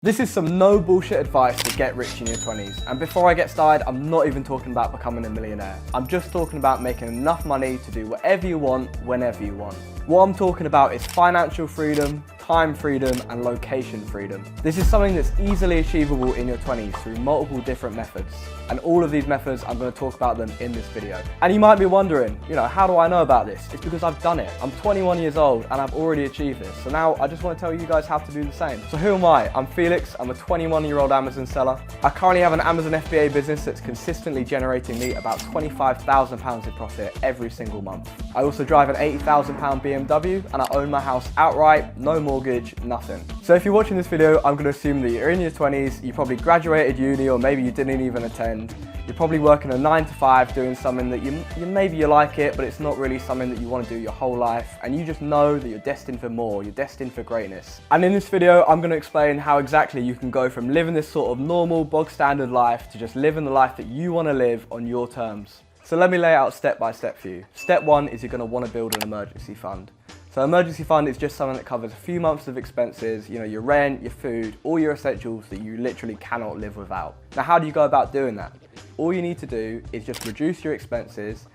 This is some no bullshit advice to get rich in your 20s. And before I get started, I'm not even talking about becoming a millionaire. I'm just talking about making enough money to do whatever you want, whenever you want. What I'm talking about is financial freedom, time freedom, and location freedom. This is something that's easily achievable in your 20s through multiple different methods. And all of these methods, I'm going to talk about them in this video. And you might be wondering, how do I know about this? It's because I've done it. I'm 21 years old and I've already achieved this. So now I just want to tell you guys how to do the same. So who am I? I'm Felix. I'm a 21-year-old Amazon seller. I currently have an Amazon FBA business that's consistently generating me about £25,000 in profit every single month. I also drive an £80,000 BMW and I own my house outright, no mortgage, nothing. So if you're watching this video, I'm going to assume that you're in your 20s, you probably graduated uni or maybe you didn't even attend. You're probably working a 9 to 5 doing something that maybe you like it, but it's not really something that you want to do your whole life, and you just know that you're destined for more, you're destined for greatness. And in this video, I'm going to explain how exactly you can go from living this sort of normal, bog standard life to just living the life that you want to live on your terms. So let me lay it out step by step for you. Step one is you're going to want to build an emergency fund. So emergency fund is just something that covers a few months of expenses, your rent, your food, all your essentials that you literally cannot live without. Now, how do you go about doing that? All you need to do is just reduce your expenses.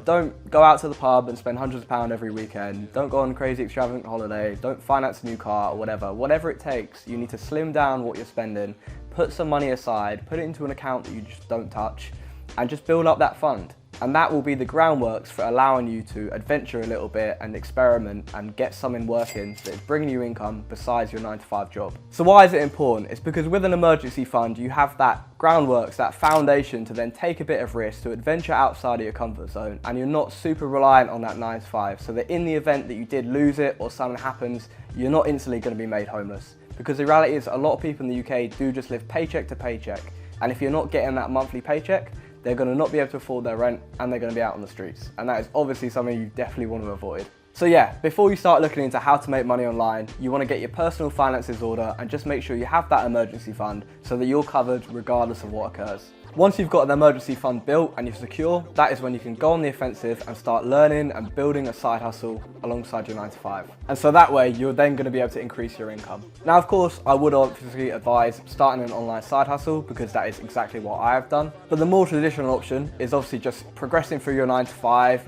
Don't go out to the pub and spend hundreds of pounds every weekend. Don't go on a crazy extravagant holiday. Don't finance a new car or whatever. Whatever it takes, you need to slim down what you're spending, put some money aside, put it into an account that you just don't touch, and just build up that fund. And that will be the groundworks for allowing you to adventure a little bit and experiment and get something working that is bringing you income besides your 9 to 5 job. So why is it important? It's because with an emergency fund, you have that groundworks, that foundation to then take a bit of risk, to adventure outside of your comfort zone, and you're not super reliant on that 9 to 5, so that in the event that you did lose it or something happens, you're not instantly going to be made homeless. Because the reality is a lot of people in the UK do just live paycheck to paycheck, and if you're not getting that monthly paycheck, they're going to not be able to afford their rent and they're going to be out on the streets. And that is obviously something you definitely want to avoid. So yeah, before you start looking into how to make money online, you want to get your personal finances in order and just make sure you have that emergency fund so that you're covered regardless of what occurs. Once you've got an emergency fund built and you're secure, that is when you can go on the offensive and start learning and building a side hustle alongside your 9 to 5. And so that way, you're then going to be able to increase your income. Now, of course, I would obviously advise starting an online side hustle because that is exactly what I have done. But the more traditional option is obviously just progressing through your 9 to 5,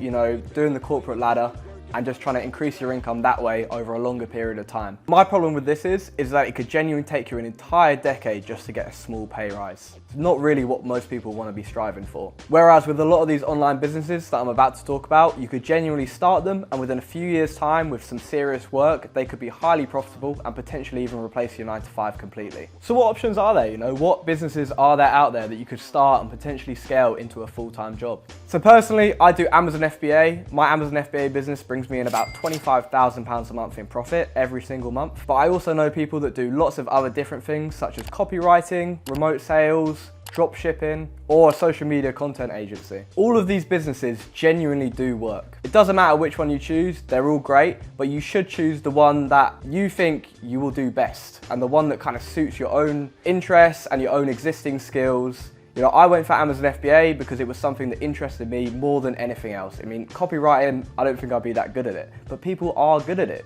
doing the corporate ladder, and just trying to increase your income that way over a longer period of time. My problem with this is that it could genuinely take you an entire decade just to get a small pay rise. It's not really what most people want to be striving for. Whereas with a lot of these online businesses that I'm about to talk about, you could genuinely start them and within a few years' time with some serious work, they could be highly profitable and potentially even replace your 9 to 5 completely. So what options are there? What businesses are there out there that you could start and potentially scale into a full-time job? So personally, I do Amazon FBA. My Amazon FBA business brings me in about £25,000 a month in profit every single month. But I also know people that do lots of other different things such as copywriting, remote sales, drop shipping, or a social media content agency. All of these businesses genuinely do work. It doesn't matter which one you choose, they're all great, but you should choose the one that you think you will do best and the one that kind of suits your own interests and your own existing skills. I went for Amazon FBA because it was something that interested me more than anything else. Copywriting, I don't think I'd be that good at it, but people are good at it,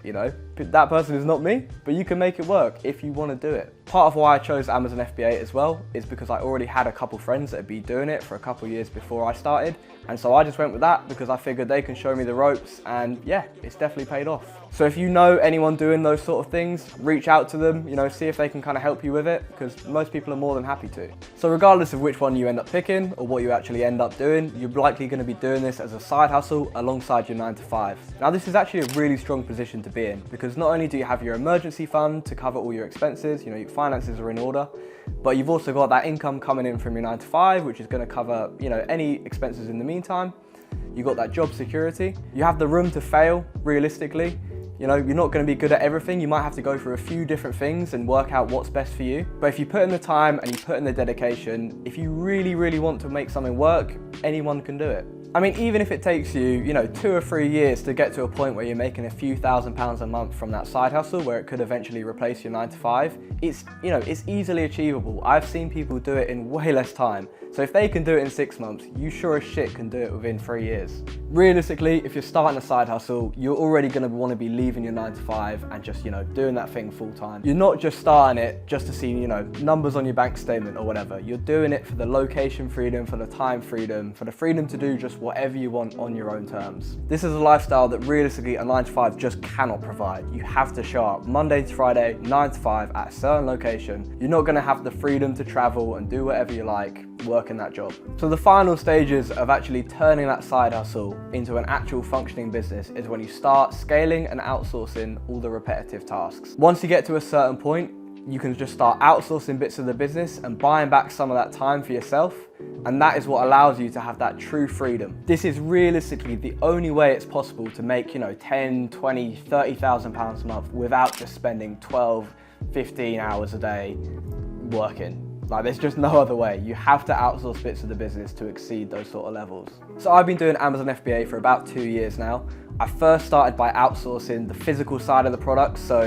That person is not me, but you can make it work if you want to do it. Part of why I chose Amazon FBA as well is because I already had a couple friends that had been doing it for a couple years before I started. And so I just went with that because I figured they can show me the ropes, and yeah, it's definitely paid off. So if you know anyone doing those sort of things, reach out to them, see if they can kind of help you with it, because most people are more than happy to. So regardless of which one you end up picking or what you actually end up doing, you're likely going to be doing this as a side hustle alongside your 9 to 5. Now this is actually a really strong position to be in because not only do you have your emergency fund to cover all your expenses, your finances are in order, but you've also got that income coming in from your 9 to 5, which is going to cover, any expenses in the meantime. You've got that job security. You have the room to fail, realistically. You're not going to be good at everything. You might have to go through a few different things and work out what's best for you. But if you put in the time and you put in the dedication, if you really, really want to make something work, anyone can do it. I mean, even if it takes you, 2 or 3 years to get to a point where you're making a few £1,000s a month from that side hustle where it could eventually replace your 9 to 5, it's easily achievable. I've seen people do it in way less time. So if they can do it in 6 months, you sure as shit can do it within 3 years. Realistically, if you're starting a side hustle, you're already going to want to be leaving your 9 to 5 and just, doing that thing full time. You're not just starting it just to see, numbers on your bank statement or whatever. You're doing it for the location freedom, for the time freedom, for the freedom to do just whatever you want on your own terms. This is a lifestyle that realistically a 9 to 5 just cannot provide. You have to show up Monday to Friday, 9 to 5 at a certain location. You're not going to have the freedom to travel and do whatever you like working that job. So the final stages of actually turning that side hustle into an actual functioning business is when you start scaling and outsourcing all the repetitive tasks. Once you get to a certain point, you can just start outsourcing bits of the business and buying back some of that time for yourself. And that is what allows you to have that true freedom. This is realistically the only way it's possible to make, 10, 20, 30,000 pounds a month without just spending 12, 15 hours a day working. Like, there's just no other way. You have to outsource bits of the business to exceed those sort of levels. So I've been doing Amazon FBA for about 2 years now. I first started by outsourcing the physical side of the products. So,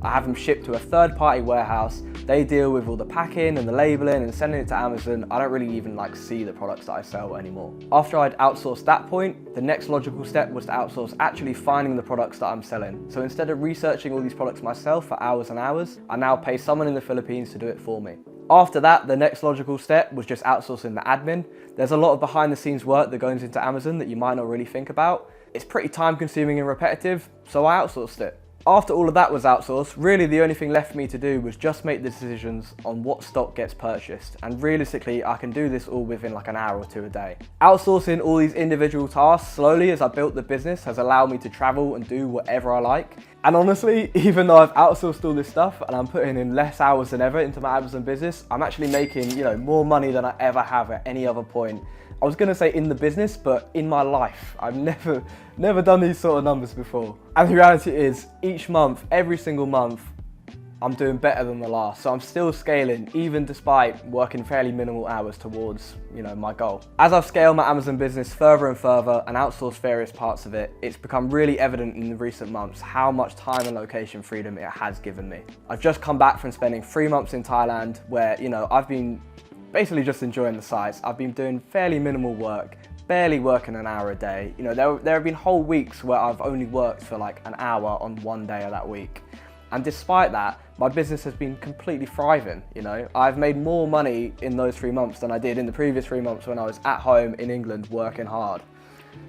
I have them shipped to a third-party warehouse. They deal with all the packing and the labeling and sending it to Amazon. I don't really even see the products that I sell anymore. After I'd outsourced that point, the next logical step was to outsource actually finding the products that I'm selling. So instead of researching all these products myself for hours and hours, I now pay someone in the Philippines to do it for me. After that, the next logical step was just outsourcing the admin. There's a lot of behind the scenes work that goes into Amazon that you might not really think about. It's pretty time consuming and repetitive, so I outsourced it. After all of that was outsourced, really the only thing left for me to do was just make the decisions on what stock gets purchased. And realistically, I can do this all within an hour or two a day. Outsourcing all these individual tasks slowly as I built the business has allowed me to travel and do whatever I like. And honestly, even though I've outsourced all this stuff and I'm putting in less hours than ever into my Amazon business, I'm actually making, more money than I ever have at any other point. I was gonna say in the business, but in my life. I've never done these sort of numbers before. And the reality is, each month, every single month, I'm doing better than the last. So I'm still scaling, even despite working fairly minimal hours towards, my goal. As I've scaled my Amazon business further and further and outsourced various parts of it, it's become really evident in the recent months how much time and location freedom it has given me. I've just come back from spending 3 months in Thailand where, I've been basically just enjoying the sights. I've been doing fairly minimal work, barely working an hour a day. There have been whole weeks where I've only worked for an hour on one day of that week. And despite that, my business has been completely thriving, I've made more money in those 3 months than I did in the previous 3 months when I was at home in England working hard.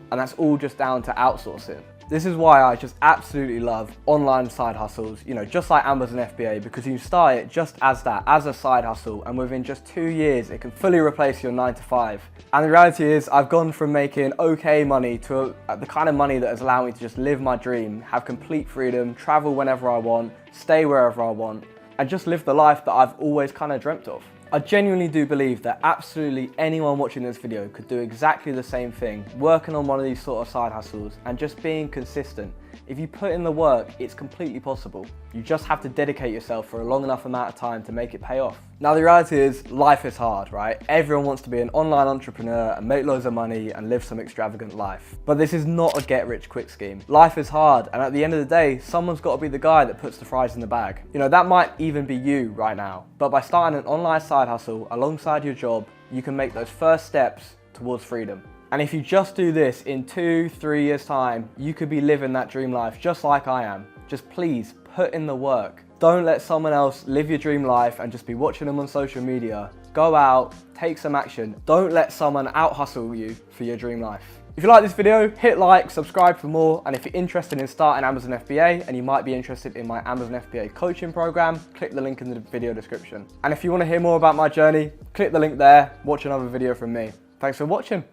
And that's all just down to outsourcing. This is why I just absolutely love online side hustles, just like Amazon FBA, because you start it just as that, as a side hustle, and within just 2 years, it can fully replace your 9 to 5. And the reality is, I've gone from making okay money to the kind of money that has allowed me to just live my dream, have complete freedom, travel whenever I want, stay wherever I want, and just live the life that I've always kind of dreamt of. I genuinely do believe that absolutely anyone watching this video could do exactly the same thing, working on one of these sort of side hustles and just being consistent. If you put in the work, it's completely possible. You just have to dedicate yourself for a long enough amount of time to make it pay off. Now the reality is, life is hard, right? Everyone wants to be an online entrepreneur and make loads of money and live some extravagant life. But this is not a get-rich-quick scheme. Life is hard, and at the end of the day, someone's got to be the guy that puts the fries in the bag. That might even be you right now. But by starting an online side hustle alongside your job, you can make those first steps towards freedom. And if you just do this in 2-3 years time, you could be living that dream life just like I am. Just please put in the work. Don't let someone else live your dream life and just be watching them on social media. Go out, take some action. Don't let someone out hustle you for your dream life. If you like this video, hit like, subscribe for more, and if you're interested in starting Amazon FBA and you might be interested in my Amazon FBA coaching program, click the link in the video description. And if you want to hear more about my journey, click the link there, watch another video from me. Thanks for watching.